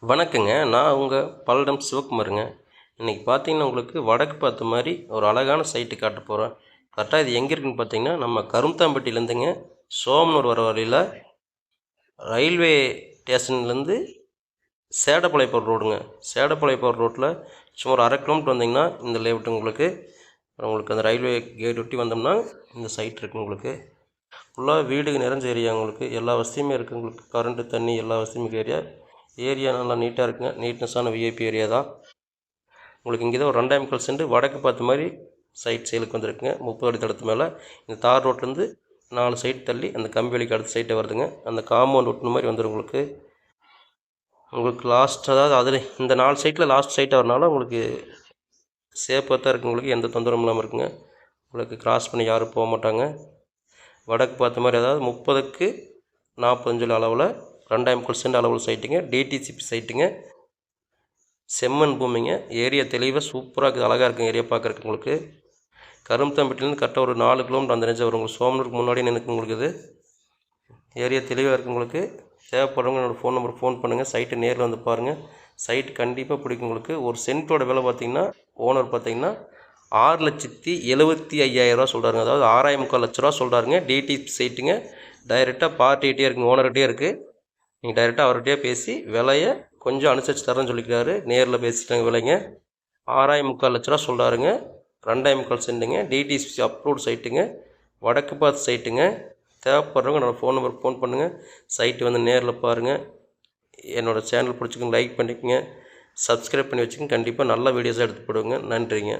வணக்கங்க. நான் உங்கள் பல்லடம் சிவகுமாருங்க. இன்றைக்கி பார்த்தீங்கன்னா, உங்களுக்கு வடக்கு பார்த்த மாதிரி ஒரு அழகான சைட்டு காட்ட போகிறேன். கரெக்டாக இது எங்கே இருக்குதுன்னு பார்த்தீங்கன்னா, நம்ம கரும்தாம்பட்டியிலேருந்துங்க சோமனூர் வர வழியில் ரயில்வே ஸ்டேஷன்லேருந்து சேடப்பாளையம் போகிற ரோடுங்க. சேடப்பாளையம் போகிற ரோட்டில் சும்மா ஒரு 1/2 கிலோமீட்டர் வந்தீங்கன்னா இந்த லேஅவுட் உங்களுக்கு அந்த ரயில்வே கேட் ஒட்டி வந்தோம்னா இந்த சைட் இருக்குது. உங்களுக்கு ஃபுல்லாக வீடு நிறைஞ்ச ஏரியா. உங்களுக்கு எல்லா வசதியுமே இருக்குது. உங்களுக்கு கரண்ட்டு, தண்ணி எல்லா வசதியும் ஏரியா நல்லா நீட்டாக இருக்குங்க. நீட்னஸான விஐபி ஏரியா தான். உங்களுக்கு இங்கே தான் ஒரு 2.25 சென்ட் வடக்கு பார்த்த மாதிரி சைட் சேலுக்கு வந்துருக்குங்க. 30 அடி தடத்து மேலே இந்த தார் ரோட்லேருந்து 4 சைட் தள்ளி அந்த கம்பி வேலிக்கு அடுத்த சைட்டை வருதுங்க. அந்த காம்பவுண்ட் ஒட்டின மாதிரி வந்துடும் உங்களுக்கு லாஸ்ட், அதாவது அதில் இந்த 4 சைட்டில் லாஸ்ட் சைட்டாக வரனால உங்களுக்கு சேஃபாக தான் இருக்குது. உங்களுக்கு எந்த தொந்தரவும் இல்லாமல் இருக்குங்க. உங்களுக்கு கிராஸ் பண்ணி யாரும் போக மாட்டாங்க. வடக்கு பார்த்த மாதிரி, அதாவது 30க்கு 45 அளவில் 2.25 சென்ட் அளவில் சைட்டுங்க. டிடிசிபி சைட்டுங்க. செம்மண் பூமிங்க. ஏரியா தெளிவாக சூப்பராக இருக்குது. அழகாக இருக்குங்க ஏரியா பார்க்குறக்கு. உங்களுக்கு கரும்தாம்பட்டிலேருந்து கரெக்டாக ஒரு 4 கிலோமீட்டர் அந்த ரேஞ்சாக வரும். உங்களுக்கு சோமனூருக்கு முன்னாடி நினைக்கு. உங்களுக்கு இது ஏரியா தெளிவாக இருக்குது. உங்களுக்கு தேவைப்படுறவங்க என்னோடய ஃபோன் நம்பருக்கு ஃபோன் பண்ணுங்கள். சைட்டு நேரில் வந்து பாருங்கள். சைட்டு கண்டிப்பாக பிடிக்கும். உங்களுக்கு ஒரு சென்ட்டோட விலை பார்த்திங்கன்னா, ஓனர் பார்த்திங்கன்னா 6,75,000 சொல்கிறாருங்க. அதாவது 6,45 லட்ச ரூபா சொல்கிறாருங்க. டிடிசி சைட்டுங்க. டைரெக்டாக பார்ட்டிகிட்டே இருக்குங்க, ஓனர்கிட்டே இருக்குது. நீங்கள் டைரெக்டாக அவர்கிட்டயே பேசி விலையை கொஞ்சம் அனுசரித்து தரேன்னு சொல்லிக்கிறாரு. நேரில் பேசிட்டாங்க விலைங்க. 6,45 லட்ச ரூபா சொல்கிறாருங்க. 2.25 சென்ட்டுங்க. DTC approved சைட்டுங்க. வடக்கு பார்த்து சைட்டுங்க. தேவைப்படுறவங்க என்னோடய ஃபோன் நம்பருக்கு ஃபோன் பண்ணுங்கள். சைட்டு வந்து நேரில் பாருங்கள். என்னோடய சேனல் பிடிச்சிக்கங்க, லைக் பண்ணிக்கோங்க, சப்ஸ்கிரைப் பண்ணி வச்சுக்கோங்க. கண்டிப்பாக நல்ல வீடியோஸாக எடுத்து போடுவேங்க. நன்றிங்க.